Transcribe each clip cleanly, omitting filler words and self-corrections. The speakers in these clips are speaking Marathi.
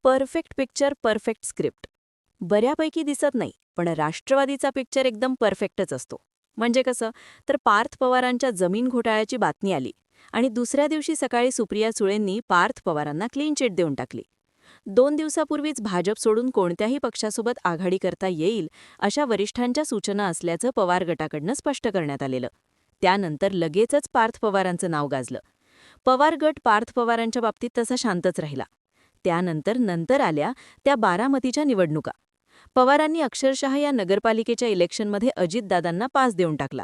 Perfect picture, perfect script. बऱ्यापैकी दिसत नाही, पण राष्ट्रवादीचा पिक्चर एकदम परफेक्टच असतो. म्हणजे कसं, तर पार्थ पवारांच्या जमीन घोटाळ्याची बातमी आली आणि दुसऱ्या दिवशी सकाळी सुप्रिया सुळेंनी पार्थ पवारांना क्लीन चिट देऊन टाकली. 2 दिवसापूर्वीच भाजप सोडून कोणत्याही पक्षासोबत आघाडी करता येईल अशा वरिष्ठांच्या सूचना असल्याचं पवार गटाकडनं स्पष्ट करण्यात आलेलं. त्यानंतर लगेचच पार्थ पवारांचं नाव गाजलं. पवार गट पार्थ पवारांच्या बाबतीत तसा शांतच राहिला. त्यानंतर आल्या त्या बारामतीच्या निवडणुका. पवारांनी अक्षरशः या नगरपालिकेच्या इलेक्शनमध्ये अजितदादांना पास देऊन टाकला.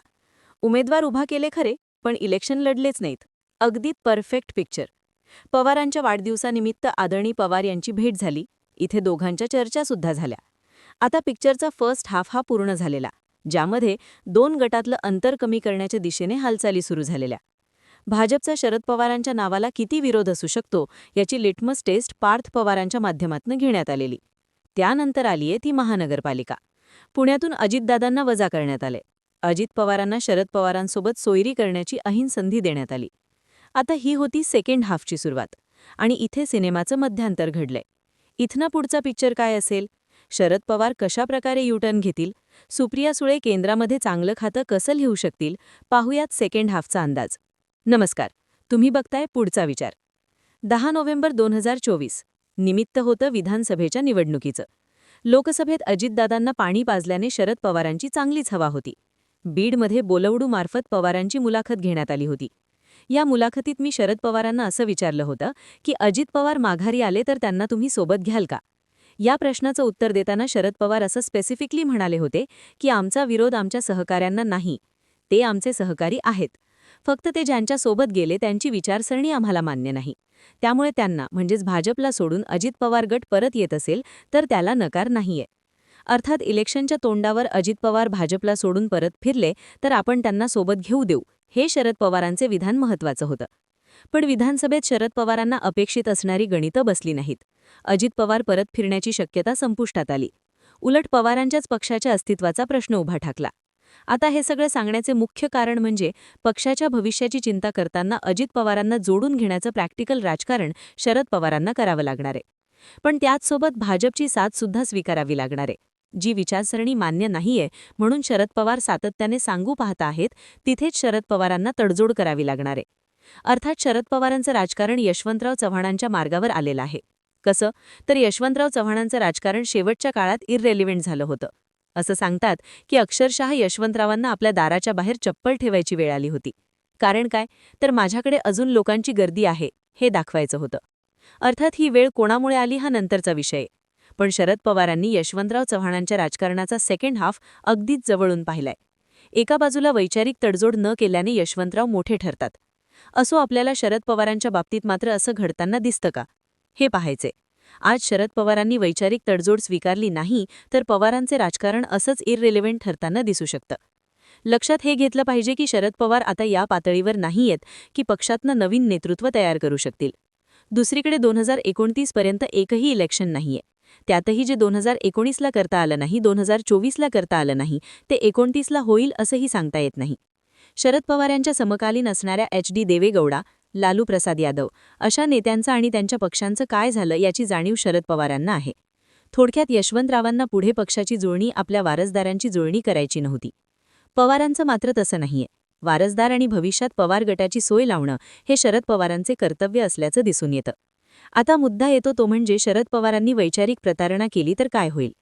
उमेदवार उभा केले खरे, पण इलेक्शन लढलेच नाहीत. अगदी परफेक्ट पिक्चर. पवारांच्या वाढदिवसानिमित्त आदरणीय पवार यांची भेट झाली. इथे दोघांच्या चर्चासुद्धा झाल्या. आता पिक्चरचा फर्स्ट हाफ हा पूर्ण झालेला, ज्यामध्ये 2 गटातलं अंतर कमी करण्याच्या दिशेने हालचाली सुरू झालेल्या. भाजपचा शरद पवारांच्या नावाला किती विरोध असू शकतो याची लिटमस टेस्ट पार्थ पवारांच्या माध्यमातून घेण्यात आलेली. त्यानंतर आलीये ती महानगरपालिका. पुण्यातून अजितदादांना वजा करण्यात आले. अजित पवारांना शरद पवारांसोबत सोयरी करण्याची ऐन संधी देण्यात आली. आता ही होती सेकंड हाफची सुरुवात आणि इथे सिनेमाचं मध्यांतर घडलंय. इथनं पुढचा पिक्चर काय असेल? शरद पवार कशाप्रकारे युटर्न घेतील? सुप्रिया सुळे केंद्रामध्ये चांगलं खातं कसं लिहू शकतील? पाहूयात सेकंड हाफचा अंदाज. नमस्कार, तुम्ही बघताय पुढचा विचार. 10 नोव्हेंबर 2024 निमित्त होतं विधानसभेच्या निवडणुकीचं. लोकसभेत अजितदादांना पाणी पाजल्याने शरद पवारांची चांगलीच हवा होती. बीडमध्ये बोलवडू मार्फत पवारांची मुलाखत घेण्यात आली होती. या मुलाखतीत मी शरद पवारांना असं विचारलं होतं की अजित पवार माघारी आले तर त्यांना तुम्ही सोबत घ्याल का? या प्रश्नाचं उत्तर देताना शरद पवार असं स्पेसिफिकली म्हणाले होते की आमचा विरोध आमच्या सहकाऱ्यांना नाही, ते आमचे सहकारी आहेत. फक्त ते ज्यांच्या सोबत गेले त्यांची विचारसरणी आम्हाला मान्य नाही. त्यामुळे त्यांना म्हणजेच भाजपला सोडून अजित पवार गट परत येत असेल तर त्याला नकार नाहीये. अर्थात इलेक्शनच्या तोंडावर अजित पवार भाजपला सोडून परत फिरले तर आपण त्यांना सोबत घेऊ देऊ, हे शरद पवारांचे विधान महत्त्वाचं होतं. पण विधानसभेत शरद पवारांना अपेक्षित असणारी गणितं बसली नाहीत. अजित पवार परत फिरण्याची शक्यता संपुष्टात आली. उलट पवारांच्याच पक्षाच्या अस्तित्वाचा प्रश्न उभा ठाकला. आता हे सगळं सांगण्याचे मुख्य कारण म्हणजे पक्षाच्या भविष्याची चिंता करताना अजित पवारांना जोडून घेण्याचं प्रॅक्टिकल राजकारण शरद पवारांना करावं लागणार आहे. पण त्याचसोबत भाजपची साथसुद्धा स्वीकारावी लागणार आहे. जी विचारसरणी मान्य नाहीये म्हणून शरद पवार सातत्याने सांगू पाहत आहेत, तिथेच शरद पवारांना तडजोड करावी लागणार आहे. अर्थात शरद पवारांचं राजकारण यशवंतराव चव्हाणांच्या मार्गावर आलेलं आहे. कसं? तर यशवंतराव चव्हाणांचं राजकारण शेवटच्या काळात इररेलिव्हेंट झालं होतं. असं सांगतात की अक्षरशः यशवंतरावांना आपल्या दाराच्या बाहेर चप्पल ठेवायची वेळ आली होती. कारण काय? तर माझ्याकडे अजून लोकांची गर्दी आहे, हे दाखवायचं होतं. अर्थात ही वेळ कोणामुळे आली हा नंतरचा विषय. पण शरद पवारांनी यशवंतराव चव्हाणांच्या राजकारणाचा सेकंड हाफ अगदीच जवळून पाहिलाय. एका बाजूला वैचारिक तडजोड न केल्याने यशवंतराव मोठे ठरतात. असो आपल्याला शरद पवारांच्या बाबतीत मात्र असं घडताना दिसतं का? हे पाहायचे. आज शरद पवारांनी वैचारिक तडजोड स्वीकारली नाही तर पवारांचे राजकारण असंच इररिलेव्हंट ठरताना दिसू शकतं. लक्षात हे घेतलं पाहिजे की शरद पवार आता या पातळीवर नाहीयेत की पक्षातनं नवीन नेतृत्व तयार करू शकतील. दुसरीकडे 2029 पर्यंत एकही इलेक्शन नाहीये. त्यातही जे 2019ला करता आलं नाही, 2024ला करता आलं नाही, ते 29ला होईल असंही सांगता येत नाही. शरद पवार यांच्या समकालीन असणाऱ्या HD देवेगौडा, लालू प्रसाद यादव अशा नेत्यांचं आणि त्यांच्या पक्षांचं काय झालं याची जाणीव शरद पवारांना आहे. थोडक्यात यशवंतरावांना पुढे पक्षाची जुळणी आपल्या वारसदारांची जुळणी करायची नव्हती. पवारांचं मात्र तसं नाहीये. वारसदार आणि भविष्यात पवार गटाची सोय लावणं हे शरद पवारांचे कर्तव्य असल्याचं दिसून येतं. आता मुद्दा येतो तो म्हणजे शरद पवारांनी वैचारिक प्रतारणा केली तर काय होईल?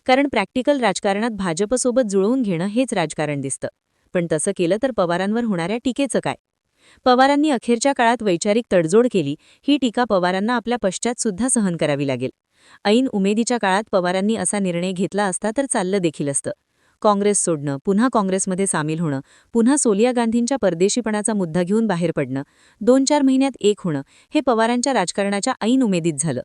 कारण प्रॅक्टिकल राजकारणात भाजपसोबत जुळवून घेणं हेच राजकारण दिसतं. पण तसं केलं तर पवारांवर होणाऱ्या टीकेचं काय? पवारांनी अखेरच्या काळात वैचारिक तडजोड केली, ही टीका पवारांना आपल्या पश्चात सुद्धा सहन करावी लागेल. ऐन उमेदीच्या काळात पवारांनी असा निर्णय घेतला असता तर चाललं देखील असतं. काँग्रेस सोडणं, पुन्हा काँग्रेसमध्ये सामील होणं, पुन्हा सोनिया गांधींच्या परदेशीपणाचा मुद्दा घेऊन बाहेर पडणं, 2-4 महिन्यात एक होणं, हे पवारांच्या राजकारणाच्या ऐन उमेदीत झालं.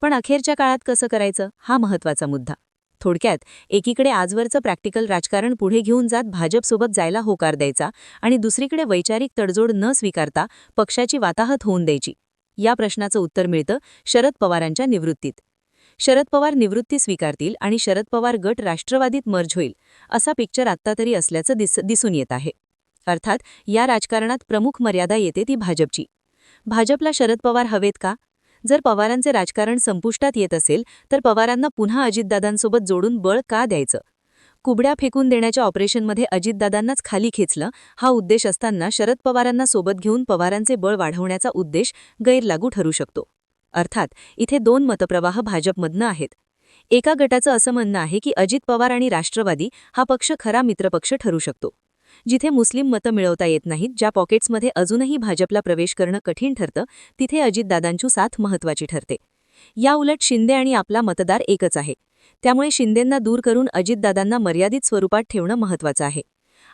पण अखेरच्या काळात कसं करायचं हा महत्त्वाचा मुद्दा. थोडक्यात एकीकडे आजवरचं प्रॅक्टिकल राजकारण पुढे घेऊन जात भाजपसोबत जायला होकार द्यायचा आणि दुसरीकडे वैचारिक तडजोड न स्वीकारता पक्षाची वाताहत होऊन द्यायची. या प्रश्नाचं उत्तर मिळतं शरद पवारांच्या निवृत्तीत. शरद पवार निवृत्ती स्वीकारतील आणि शरद पवार गट राष्ट्रवादीत मर्ज होईल असा पिक्चर आत्ता तरी असल्याचं दिसून येत आहे. अर्थात या राजकारणात प्रमुख मर्यादा येते ती भाजपची. भाजपला शरद पवार हवेत का? जर पवारांचे राजकारण संपुष्टात येत असेल तर पवारांना पुन्हा अजितदादांसोबत जोडून बळ का द्यायचं? कुबड्या फेकून देण्याच्या ऑपरेशनमध्ये अजितदादांनाच खाली खेचलं हा उद्देश असताना शरद पवारांना सोबत घेऊन पवारांचे बळ वाढवण्याचा उद्देश गैरलागू ठरू शकतो. अर्थात इथे दोन मतप्रवाह भाजपमधनं आहेत. एका गटाचं असं म्हणणं आहे की अजित पवार आणि राष्ट्रवादी हा पक्ष खरा मित्रपक्ष ठरू शकतो. जिथे मुस्लिम मतं मिळवता येत नाहीत, ज्या पॉकेट्समध्ये अजूनही भाजपला प्रवेश करणं कठीण ठरतं, तिथे अजितदादांची साथ महत्त्वाची ठरते. या उलट शिंदे आणि आपला मतदार एकच आहे. त्यामुळे शिंदेंना दूर करून अजितदादांना मर्यादित स्वरूपात ठेवणं महत्त्वाचं आहे.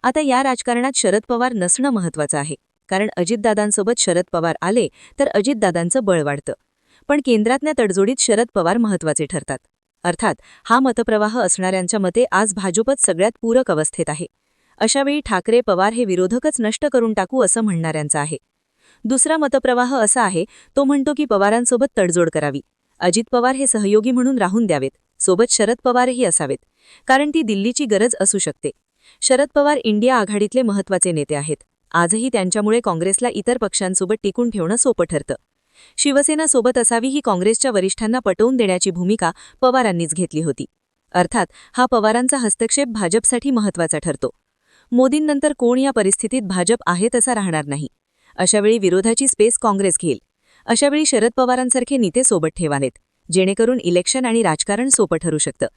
आता या राजकारणात शरद पवार नसणं महत्त्वाचं आहे, कारण अजितदादांसोबत शरद पवार आले तर अजितदादांचं बळ वाढतं. पण केंद्रातल्या तडजोडीत शरद पवार महत्त्वाचे ठरतात. अर्थात हा मतप्रवाह असणाऱ्यांच्या मते आज भाजपच सगळ्यात पूरक अवस्थेत आहे. अशावेळी ठाकरे पवार हे विरोधकच नष्ट करून टाकू असं म्हणणाऱ्यांचं आहे. दुसरा मतप्रवाह असा आहे, तो म्हणतो की पवारांसोबत तडजोड करावी. अजित पवार हे सहयोगी म्हणून राहून द्यावेत, सोबत शरद पवारही असावेत, कारण ती दिल्लीची गरज असू शकते. शरद पवार इंडिया आघाडीतले महत्त्वाचे नेते आहेत. आजही त्यांच्यामुळे काँग्रेसला इतर पक्षांसोबत टिकून ठेवणं सोपं ठरतं. शिवसेना सोबत असावी ही काँग्रेसच्या वरिष्ठांना पटवून देण्याची भूमिका पवारांनीच घेतली होती. अर्थात हा पवारांचा हस्तक्षेप भाजपसाठी महत्त्वाचा ठरतो. मोदींनंतर कोण या परिस्थितीत भाजप आहे तसा राहणार नाही. अशावेळी विरोधाची स्पेस काँग्रेस घेईल. अशावेळी शरद पवारांसारखे नेते सोबत ठेवावेत, जेणेकरून इलेक्शन आणि राजकारण सोपं ठरू शकतं.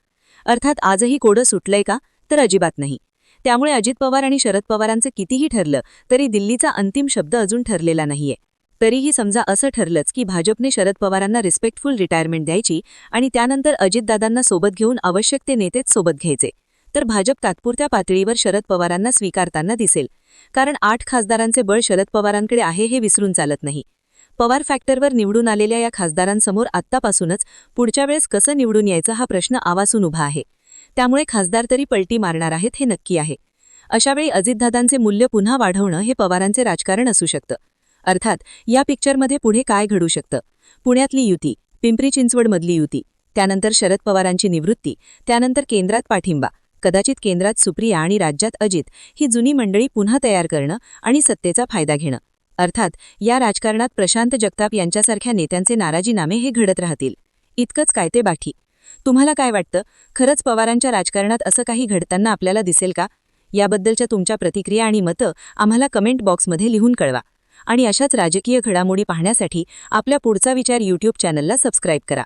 अर्थात आजही कोडं सुटलंय का, तर अजिबात नाही. त्यामुळे अजित पवार आणि शरद पवारांचं कितीही ठरलं तरी दिल्लीचा अंतिम शब्द अजून ठरलेला नाहीये. तरीही समजा असं ठरलंच की भाजपने शरद पवारांना रिस्पेक्टफुल रिटायरमेंट द्यायची आणि त्यानंतर अजितदादांना सोबत घेऊन आवश्यक ते नेतेच सोबत घ्यायचे, तर भाजप तात्पुरत्या पातळीवर शरद पवारांना स्वीकारताना दिसेल. कारण 8 खासदारांचे बळ शरद पवारांकडे आहे हे विसरून चालत नाही. पवार फॅक्टरवर निवडून आलेल्या या खासदारांसमोर आत्तापासूनच पुढच्या वेळेस कसं निवडून यायचं हा प्रश्न आवासून उभा आहे. त्यामुळे खासदार तरी पलटी मारणार आहेत हे नक्की आहे. अशावेळी अजितदादांचे मूल्य पुन्हा वाढवणं हे पवारांचे राजकारण असू शकतं. अर्थात या पिक्चरमध्ये पुढे काय घडू शकतं? पुण्यातली युती, पिंपरी चिंचवडमधली युती, त्यानंतर शरद पवारांची निवृत्ती, त्यानंतर केंद्रात पाठिंबा, कदाचित केंद्रात सुप्रिया आणि राज्यात अजित ही जुनी मंडळी पुन्हा तयार करणं आणि सत्तेचा फायदा घेणं. अर्थात या राजकारणात प्रशांत जगताप यांच्यासारख्या नेत्यांचे नाराजीनामे हे घडत राहतील. इतकंच काय ते बाकी. तुम्हाला काय वाटतं? खरंच पवारांच्या राजकारणात असं काही घडताना आपल्याला दिसेल का? याबद्दलच्या तुमच्या प्रतिक्रिया आणि मतं आम्हाला कमेंट बॉक्समध्ये लिहून कळवा. आणि अशाच राजकीय घडामोडी पाहण्यासाठी आपल्या पुढचा विचार YouTube चॅनलला सबस्क्राईब करा.